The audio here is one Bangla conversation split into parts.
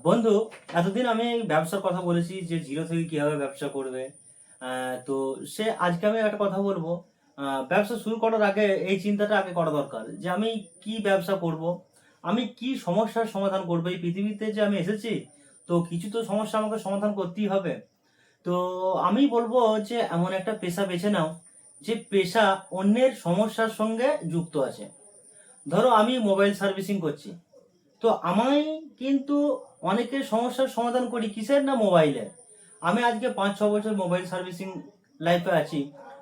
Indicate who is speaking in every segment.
Speaker 1: বন্ধু, এতদিন আমি ব্যবসার কথা বলেছি যে জিরো থেকে কিভাবে ব্যবসা করবে। তো আজকে আমি একটা কথা বলবো। ব্যবসা শুরু করার আগে এই চিন্তাটা আগে করা দরকার যে আমি কি ব্যবসা করব, আমি কি সমস্যার সমাধান করবো। এই পৃথিবীতে যে আমি এসেছি, তো কিছু তো সমস্যা আমাকে সমাধান করতেই হবে। তো আমি বলবো যে এমন একটা পেশা বেছে নাও যে পেশা অন্যের সমস্যার সঙ্গে যুক্ত আছে। ধরো আমি মোবাইল সার্ভিসিং করছি, তো আমি কিন্তু অনেকের সমস্যার সমাধান করি কিসের না মোবাইলের। আমি আজকে 5-6 বছর মোবাইল সার্ভিসিং লাইফে আছি।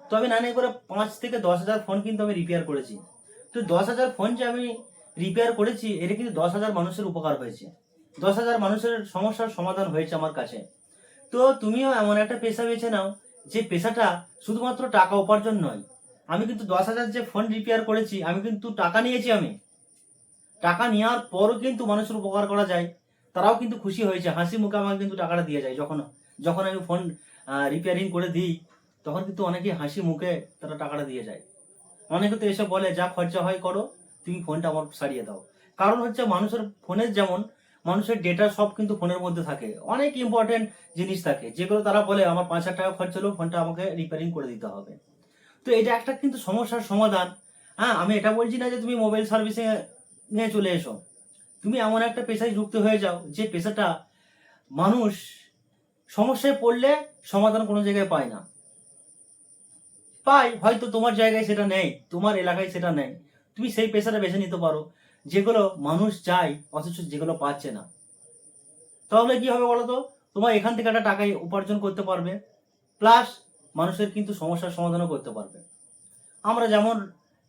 Speaker 1: তো আমি নাই করে 5 থেকে 10 হাজার ফোন কিন্তু আমি রিপেয়ার করেছি। তো 10 হাজার ফোন যে আমি রিপেয়ার করেছি, এটা কিন্তু 10 হাজার মানুষের উপকার হয়েছে, 10 হাজার মানুষের সমস্যার সমাধান হয়েছে আমার কাছে। তো তুমিও এমন একটা পেশা বেছে নাও যে পেশাটা শুধুমাত্র টাকা উপার্জন নয়। আমি কিন্তু 10 হাজার যে ফোন রিপেয়ার করেছি, আমি কিন্তু টাকা নিয়েছি। আমি টাকা নেওয়ার পরও কিন্তু মানুষের উপকার করা যায়, তারাও কিন্তু খুশি হয়েছে, হাসি মুখে আমাকে কিন্তু টাকাটা দিয়ে যায়। যখন যখন আমি ফোন রিপেয়ারিং করে দিই, তখন কিন্তু অনেকে হাসি মুখে তারা টাকাটা দিয়ে যায়। অনেকে তো এসে বলে যা খরচা হয় করো, তুমি ফোনটা আমার সারিয়ে দাও। কারণ হচ্ছে মানুষের ফোনের যেমন মানুষের ডেটা সব কিন্তু ফোনের মধ্যে থাকে, অনেক ইম্পর্টেন্ট জিনিস থাকে যেগুলো তারা বলে আমার 5,000 টাকা খরচ হলেও ফোনটা আমাকে রিপেয়ারিং করে দিতে হবে। তো এটা একটা কিন্তু সমস্যার সমাধান। হ্যাঁ, আমি এটা বলছি না যে তুমি মোবাইল সার্ভিসিং নিয়ে চলে এসো। তুমি এমন একটা পেশায় যুক্ত হয়ে যাও যে পেশাটা মানুষ সমস্যায় পড়লে সমাধান কোনো জায়গায় পায় না, পায় হয়তো তোমার জায়গায় সেটা নেই, তোমার এলাকায় সেটা নেই। তুমি সেই পেশাটা বেছে নিতে পারো যেগুলো মানুষ চায় অথচ যেগুলো পাচ্ছে না। তাহলে কি হবে বলো তো, তোমার এখান থেকে একটা টাকা উপার্জন করতে পারবে, প্লাস মানুষের কিন্তু সমস্যার সমাধানও করতে পারবে। আমরা যেমন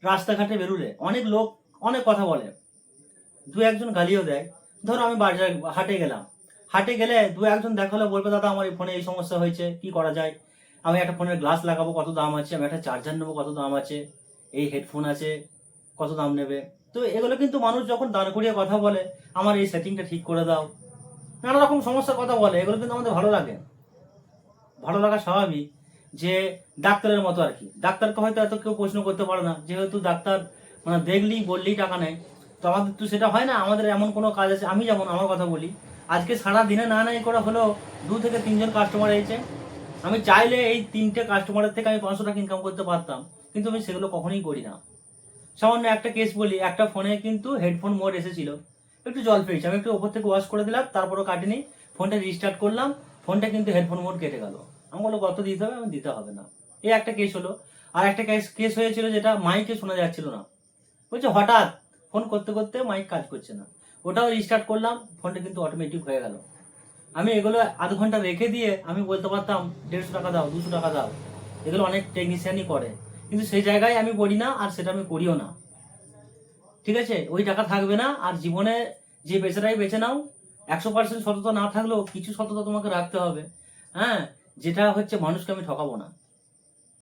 Speaker 1: রাস্তাঘাটে বেরুলে অনেক লোক অনেক কথা বলে, দু একজন গালিও দেয়। ধরো আমি বাজার হাটে গেলাম, হাটে গেলে দু একজন দেখালে বলবে দাদা আমার এই ফোনে এই সমস্যা হয়েছে, কি করা যায়। আমি একটা ফোনের গ্লাস লাগাবো, কত দাম আছে, আমি একটা চার্জার নেবো, কত দাম আছে, এই হেডফোন আছে, কত দাম নেবে। তো এগুলো কিন্তু মানুষ যখন দাঁড় করিয়ে কথা বলে, আমার এই সেটিংটা ঠিক করে দাও, নানা রকম সমস্যার কথা বলে, এগুলো কিন্তু আমাদের ভালো লাগে, ভালো লাগা স্বাভাবিক। যে ডাক্তারের মতো আর কি, ডাক্তারকে হয়তো এত কেউ প্রশ্ন করতে পারে না, যেহেতু ডাক্তার মানে দেখলেই বললেই টাকা নেয়। তো আমাদের তো সেটা হয় না, আমাদের এমন কোনো কাজ আছে। আমি যেমন আমার কথা বলি, আজকে সারা দিনে না নাই করে হলেও 2 থেকে 3 জন কাস্টমার এসেছে, আমি চাইলে এই 3টে কাস্টমারের থেকে আমি 500 টাকা ইনকাম করতে পারতাম, কিন্তু আমি সেগুলো কখনোই করি না। সামান্য একটা কেস বলি, একটা ফোনে কিন্তু হেডফোন মোড এসেছিল, একটু জল পেয়েছি, আমি একটু ওপর থেকে ওয়াশ করে দিলাম, তারপরও কাটিনি, ফোনটা রিস্টার্ট করলাম, ফোনটা কিন্তু হেডফোন মোড কেটে গেল। আমি বললো কত দিতে হবে, আমি দিতে হবে না। এই একটা কেস হলো। আর একটা কেস কেস হয়েছিল যেটা মাইকে শোনা যাচ্ছিল না, বলছে হঠাৎ ফোন করতে করতে মাইক কাজ করছে না, ওটাও রিস্টার্ট করলাম, ফোনটা কিন্তু অটোমেটিক হয়ে গেল। আমি এগুলো আধ ঘন্টা রেখে দিয়ে আমি বলতে পারতাম 150 টাকা দাও, 200 টাকা দাও, এগুলো অনেক টেকনিশিয়ানই করে, কিন্তু সেই জায়গায় আমি করি না, আর সেটা আমি করিও না। ঠিক আছে, ওই টাকা থাকবে না। আর জীবনে যে পেশাটাই বেছে নাও, 100% সততা না থাকলেও কিছু সততা তোমাকে রাখতে হবে। হ্যাঁ, যেটা হচ্ছে মানুষকে আমি ঠকাবো না।